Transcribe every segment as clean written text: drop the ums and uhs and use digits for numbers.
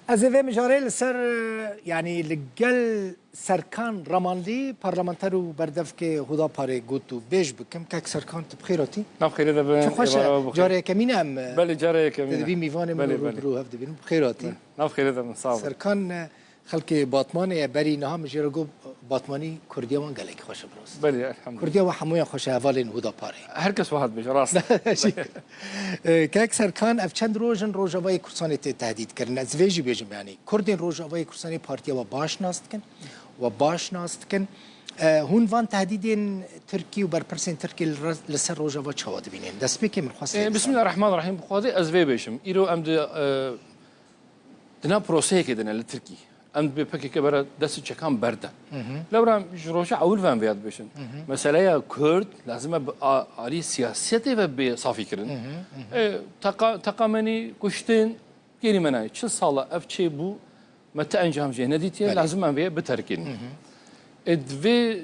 از اوی مجاره لسر یعنی لگل سرکان رماندی پارلمانتر و بردف که خدا پاره گوتو بیش بکم که سرکان تبخیراتی؟ نام خیلی ربن. چه خوش جاره کمینم. بله جاره کمینم. تدبی میوانه من رو هفته بینم بخیراتی. نام خیلی ربن صعب. سرکان خلق باطمانه بری نها مجره گو باطمانی کردیوان گلک خوش براست. بله الحمد. کردیا و همون خوش اولین خدا پاره. هر کس واحد بیش راست. که سرکان اف چند روزای کورسانی تهدید کردن از ویجی بیشم یعنی کردین روزای کورسانی پارتیا و باش ناست کن هون وان تهدیدین ترکی و برپرسین ترکی لسر روزا چواد بینین دست بکی من خواست بسم الله الرحمن الرحیم بخواهد از وی بیشم ایرو ام دنا پروسه کدنا لترکی ام بپکی که برای دست چکان برده لورم روزا اول فهم بیاد بیشن مسئله کرد لازمه علی سیاستی و به صافی کردن تقامنی کشتن گیری منای چه ساله اف چه بو متى انجام جه ندیتیه لازم ام بیاد بترکین ادوی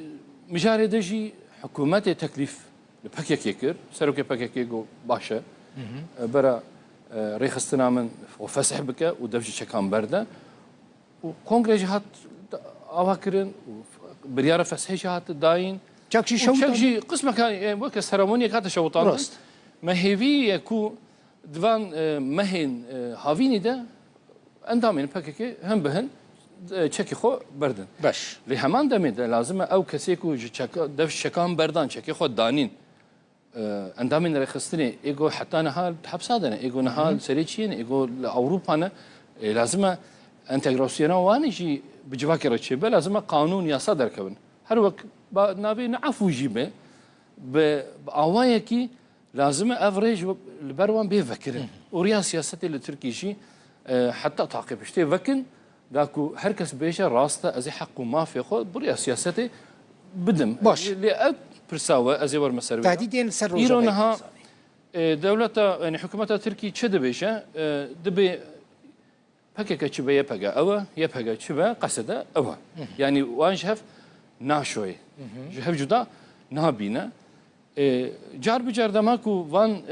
مجاری دژی حکومت تکلیف لپکی کیکر سرک پکی کیگو باشه برای ريخستنا من وفسح بك ودفش شكان برده وكونغرس هات أواكرن وبريارة فسحش هات داين شاكشي شوطان شاكشي قسمه كان وك سيرمونيا كانت شوطان ما هيفي يكو دوان مهن هافيني ده اندامين بكك هم بهن چکی خو بردن باش لهمان دمید لازمه او کسی کو دفش شکان بردان چکی خو دانین اندامين رخصتني ايجو حتى نهال حبسادنا ايجو نهال سريتشين ايجو اوروبا انا لازم انتجراسيون وانجي بجواكي رتشبه لازم قانون ياسا دركبن هر وقت نابي نعفو جيبه باوايكي لازم افريج البروان بيفكرن وريا سياستي التركيشي حتى تعقب شتي فكن داكو هركس بيشا راسته ازي حقه ما في خو بريا سياستي بدم باش برساوة أزيور مسروي تهديدين سر إيرانها دولة يعني حكومة تركي شد بيشة دبي بكك شبه يبقى أو يبقى شبه قصده أو يعني وانشهف ناشوي جهف جدا نابينا جار بجار دماكو وان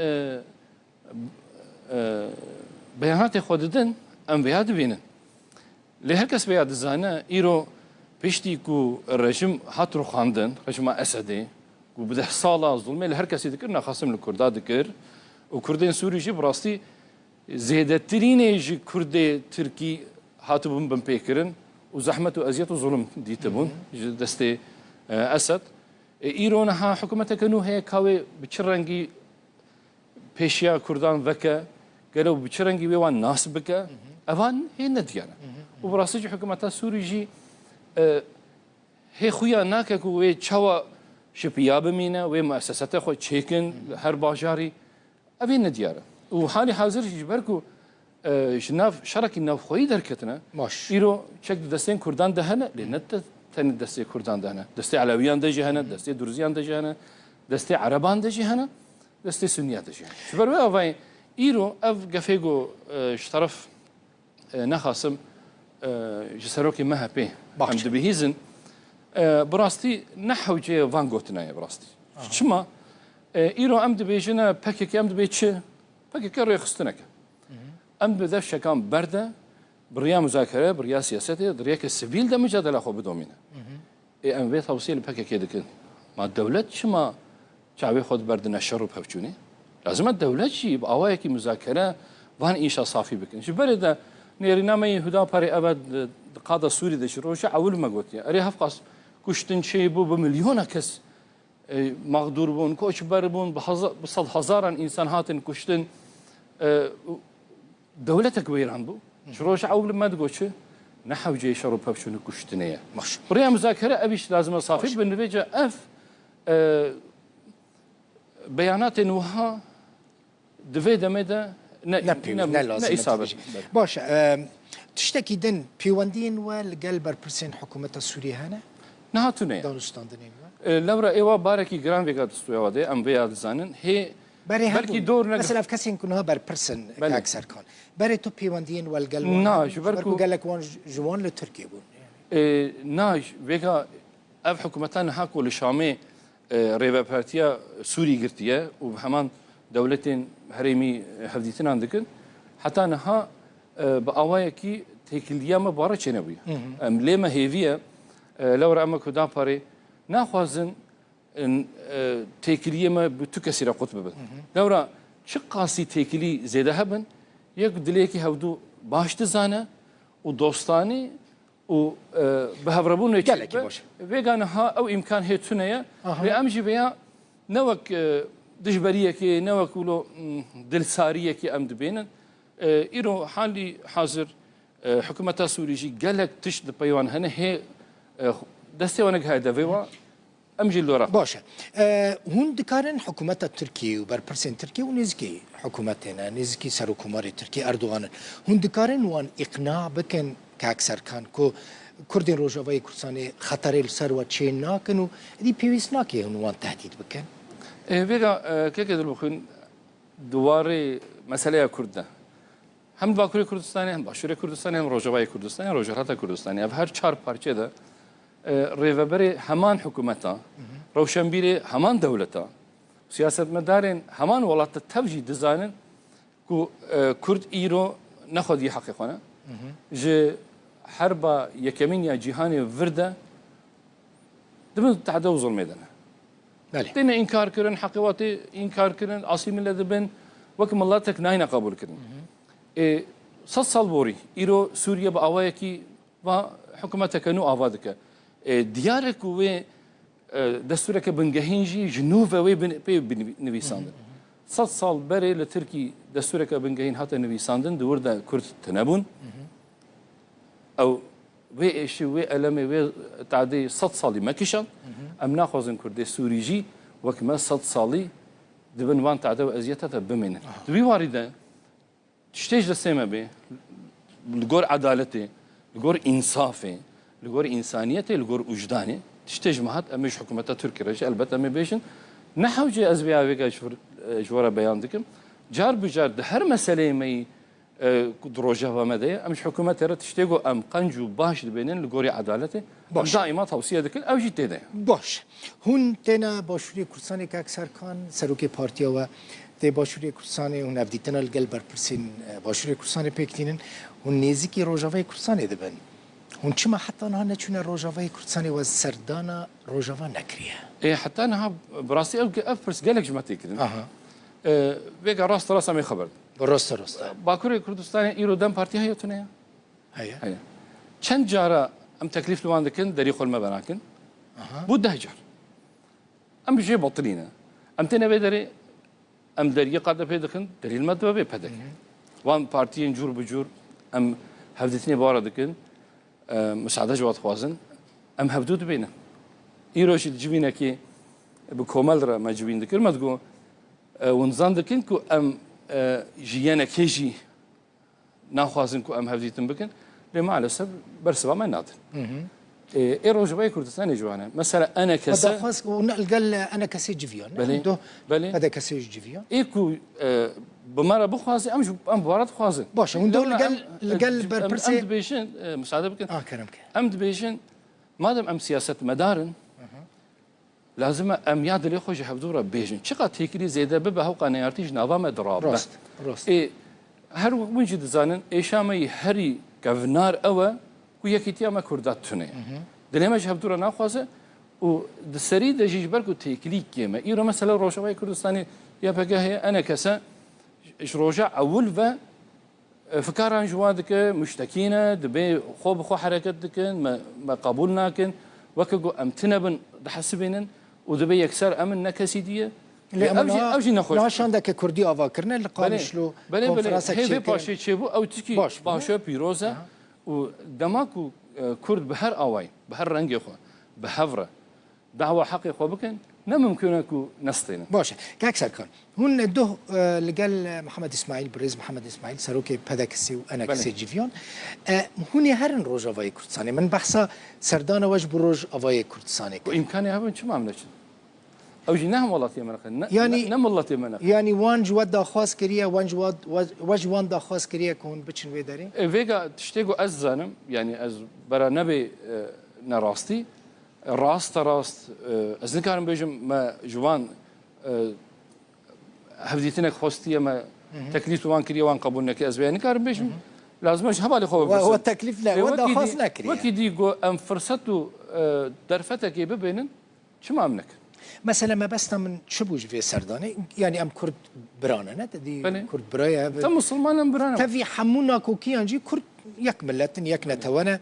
بيانات خوددن أم بياد بينن لهركس بياد الزانة إيرو بيشتي كو الرجيم هاترو خاندن رجيم أسدي وبده صالة ظلمي لهركس يذكرنا خاصم الكردات ذكر وكردين سوري جي براستي زيادترين يجي كردي تركي هاتبون بمبيكرن وزحمة وأزيات وظلم ديتبون دستي أسد إيرونها حكومة كانوا هي كاوي بتشرنجي بيشيا كردان وكا قالوا بتشرنجي ويوان ناس بكا أفان هي نديانا وبراستي حكومة سوري جي هي خويا ناكك وي تشوا شبيا بمينا وي مؤسسات خو تشيكن هر باجاري ابين ندياره وحالي حاضر جبركو شناف شركي ناف خوي دركتنا ماش ايرو تشك دستين كردان دهنا لنت تن دستي كردان دهنا دستي علويان دجي هنا دستي درزيان دجي هنا دستي عربان دجي هنا دستي سنيات دجي هنا شبروا افاي ايرو اف قفيجو اشترف نخاسم جسروكي مها بيه حمد بهيزن براستي نحو جي فان غوتنايا براستي شما ايرو امد بيجنا باكيك امد بيتش باكيك ريخستنك امد ذا شكام برده بريا مذاكره بريا سياسه بريا السبيل ده مجادله خو بدومينا اي ام بي توصيل باكيك دك ما الدوله شما شعبي خود بردنا الشر بهفجوني لازم الدوله شي باوايكي مذاكره وان انشاء صافي بكن جبرده نيرنا ما يهودا باري ابد قاده سوري دش روشه اول ما قلت اري هفقاس كشتن شيء بو بمليون كس مغدور بون كوش بربون بصد هزارا انسان هاتن كشتن دولتك ويران بو شروش اول ما تقولش نحو جي شرب بشنو كشتنيه مش بريا مذاكره ابيش لازم صافي بالنتيجه اف بيانات نوها دفيدا مدى نلازم باش تشتكي دن بيواندين والقلب برسين حكومة السورية هنا نهاتوني دولستان دنيا لورا ايوا باركي جرام فيغات استويا ام بياد زانن هي بركي دور مثلا في كاسين كنها برسن اكثر كان بري تو بيواندين والقلب ناش بركو قال لك وان جوان لتركيا بون ناش فيغا اف حكومتنا هاكو لشامي ريفا بارتيا سوري قرتيه وبهمان دولتين هريمي هفديتنا عندكن حتى نها بأوايكي تێکیلیا مە باڕە چێنەبووی ئەم لێمە هێویە لەوەرە ئەمە کودا پارێ ناخوازن تێکیلیەمە تو کەسی رە قوت ببن لەورە چ قاسی تێکیلی زێدە هەبن یەک دلێکی هەودوو باش دزانە و دۆستانی و بە هەڤڕەبوون وێگانەها ئەو ئیمکان هێتونەیە لێ ئەمژی بەیە نەوەک دژبەریەکی نەوەک ولۆ دلساریەکی ئەم دبێنن ئیرۆ حالی حاضر حکوومەتە سووریژی گەلک تشت پەیوان هەنە هێ دەستێوانێک هەیە دەبێەوە ئەمژی لۆرە باشە هون دکارن حکوومەتە تورکی و بەرپرسێن ترکی و نزیکی حکوومەتێنە نزیکی سەرۆکوماری تورکی ئەردوغانن هون دکارن وان ئیقنا بکەن کاکسەرکان کۆ کوردین ڕۆژاوای کوردستانی خەتەرێ سەروە چێ ناکەن و دی پێویست ناکێ هەنوان تهدید بکەن بێگا کێکە دڵبخوین دووارێ مەسەلەیە کوردە هەم باکووری کوردستانی هەم باشووری کوردستانی هەم ڕۆژاوای کوردستانی ڕۆژهەڵاتە کوردستانی ئەف هەر چار پارچێدا ڕێڤەبەرێ هەمان حکوومەتە ڕەوشەمبیرێ هەمان دەولەتە سیاسەتمەدارێن هەمان وڵاتە تەوژی دزانن و کورد ئیرۆ نەخۆدی حەقیقانە ji her ba yekemîn ya cîhanê vir de dibin tehde û zulmê de ne. Têne înkar kirin, heqîwatê înkar kirin, asî millet dibin wek miletek nayne qebûl kirin. Sed sal borî îro Sûriye bi awayekî va hikûmeteke nû ava dike. Diyarek û wê destûreke bingehîn jî ji nû ve wê pê nivîsandin. Sed sal berê li Tirkî destûreke bingehîn hate nivîsandin di wir de Kurd tinebûn. ئەو وێ ئێشی وێ ئەلەمێ وێ تعدەی 100 ساڵی مەکیشان ئەم ناخوازن کوردی سووریژی وەکمە 100 ساڵی دبن وان تعدە و ئەزیەتە بمێنن دوی واریدە شتێش دەستێمە بێ لەگۆر عەدالەتێ لەگۆر ئینسافێ لەگۆر ئینسانیەتێ لەگۆر وجدانێ شتێژ مەهات ئەمەش حکوومەتە تورکیەژی ئەلبەت ئەمێ بێژن نەحەوجێ ئەز بێاوێگە ژوەرە بەیان دکم جار بجار دە هەر مەسەلەیەمەی ڕۆژەوە مەدەیە ئەمش حکوومەتێرە تشتێک و ئەم قەنج و باش دبێنن لە گۆری عەدالەتێ دائیما تەوسیە دەکەن ئەوژی تێدایە باش هون تێنە باشووری کوردستانی کاکسەرکان سەرۆکی پارتیەوە تێ باشووری کوردستانی هون ئەڤدیتنە لەگەل بەرپرسین باشووری کوردستانی پێکتینن هون نێزیکی ڕۆژاوای کوردستانی دەبن هون چما حتا نها نەچوونە ڕۆژاوای کوردستانی وە سەردانە ڕۆژاوا نەکریە حتا نها بڕاستی ئەو پرس گەلێک ژمە تێکردن وێگە ڕاستە ڕاست ئەمێ خەبەر ڕاستە باکووری کوردستانی ئیرۆ دەم پارتی هەیەتونەیە هەیە چەند جارە ئەم تەکلیف لەوان دەکەن دەری خۆلمە بەناکن بۆ 10 جار ئەم بژێ بەڵترینە ئەم تێنەبێ دەرێ ئەم دەریە قادە پێ دەکەن دەریلمە دەبێ پێ دەکەن وان پارتیین جوور بجوور ئەم هەفدەتنی باوەڕە دەکەن مساعدە جوات خوازن ئەم هەفتوو دبێنە ئیرۆژی جوینەکی بە کۆمەلرە مەجوین دەکرد مەدگۆ ونزان دەکەن و ئەم ژیانەکێژی ناخوازن و ئەم هەفتیتن بکەن لێما لەسەر بەرسەوامە نادن ئێ ڕۆژەوای کوردستانی جوانە مەسەلا ئەنە کەسە لەگەل ئەنە کەسێ جیڤیان هەدە کەسێژ جیڤیان ئێک و بمارە بخوازی ئەم بوارەت خوازن باشە هون لەگەل بەرپرسێ دبێژن مساعدە بکەن ئەم دبێژن مادەم ئەم سیاسەت مەدارن لازمە ئەم یاد لێ خۆشی هەفتوورە بێژن چقا تێکری زێدە ببە هەو قانەیارتیش ناوامە دڕابە هەر وەکونجی دەزانن ئێشامەی هەری گەڤنار ئەوە و یەکیتیامە کوردات تونەیە دلێمەش هەفتوورە ناخوازە و دسەری دەژیش بەرگ و تێکلی کێمە ئیرۆ مەسەلە ڕۆژەوای کوردستانی یاپەکە هەیە ئەنە کەسە ڕۆژە ئەول بە فکاران جووا دکە مشتەکینە دەبێ خۆ بخۆ حرەکەت دکن مە قبول ناکەن وەکە گۆ ئەم تنە بن دەحەسبێنن و دەبێ یەکسەر ئەمن نەکەسی دیە ئەوژی نەخۆشیان دەکە کوردی ئاواکردن لە قانشلو پاشێ چێبوو ئەو تکی باشە پیرۆزە و دەماک و کورد بە هەر ئاوای بە هەر ڕەنگی خۆ بە هەڤڕە داوا حەقی خۆ بکەن نەممکنە و نەستێنن باشە کاکسەرکان هون دۆ لەگەل محەممەد ئیسماعیل برێز محەممەد ئیسماعیل سەرۆکی پەدەکەسی و ئەنە کەسێ جیڤیان هونێ هەرن ڕۆژاوای کوردستانی من بەحسا سەردانەوەش بۆ ڕۆژ ئەوای کوردستانی ئیمکانی هەبن چ ماملەچن ئەوژی نام وڵاتی منەکەن نەمڵەتی منە ینی وان جوات داخواست کردە وەج وان داخواست کردە کە هون بچن وێ دەرێ vêga tiştê ku ez zanim yanî ez bera nebê nerastî rast te rast ez nikarim bêjim me ji wan hevdîtinek xwestiye me teklîf wan kiriye wan qebûl neke ez vê nikarim bêjim لازمش هبالي خو هو التكليف لا ودا خاص نكري وكي ديجو ام فرصتو درفتك ببينن شما امنك مثلا ما بس من شبوج في سرداني يعني ام كرد برانا نه دي كرد برايا تم مسلمان برانا تفي حمونا كوكي انجي كرد يكملتن يكنا توانا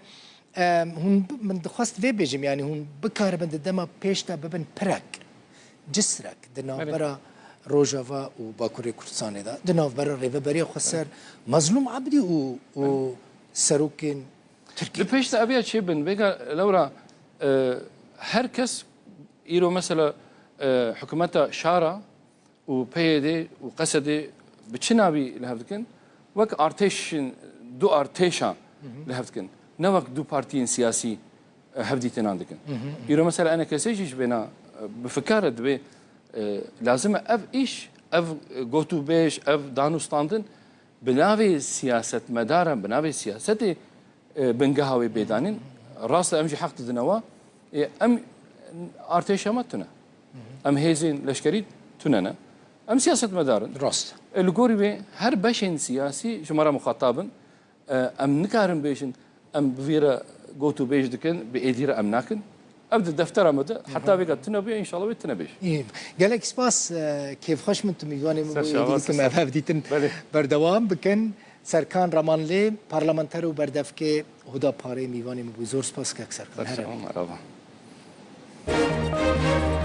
هون من دخواست في بيجم يعني هون بكار بند دما بيشتا ببن برك جسرك دنا برا روجافا وباكوري كردستان دا دنا برا ريفبري خسر مظلوم عبدي و سروكين تركيا بيشتا ابيات شي بن بيقى لورا هركس إيرو مثلا حكومتا شارع وبيدي وقصدي بتشنابي لهفتكن وك ارتيشن دو ارتيشا لهفتكن نوك دو بارتين سياسي هفدي تناندكن إيرو مثلا أنا كسيجيش بنا بفكارة بي لازم أف إيش أف جوتو بيش أف دانو ستاندن بناوي سياسة مدارا بناوي سياسة بنقهوي بيدانين راس أمشي حق تدنوا أم ارتيشا ما تنا ام هيزين لشكري تننا ام سياسه مدارن راست الجوري بي هر بشين سياسي جمره مخاطبن ام نكارن بيشن ام بفيرا جو تو بيج دكن بايدير ام ناكن ابدا الدفتر مدى حتى بقى تنبي ان شاء الله بتنبيش قال لك سباس كيف خش من تميواني كما بديتن بردوام بكن سرکان رمانلی پارلمانتر و بردفکه هدا پاره میوانی مبوزور سپاس که اکثر کن Thank you.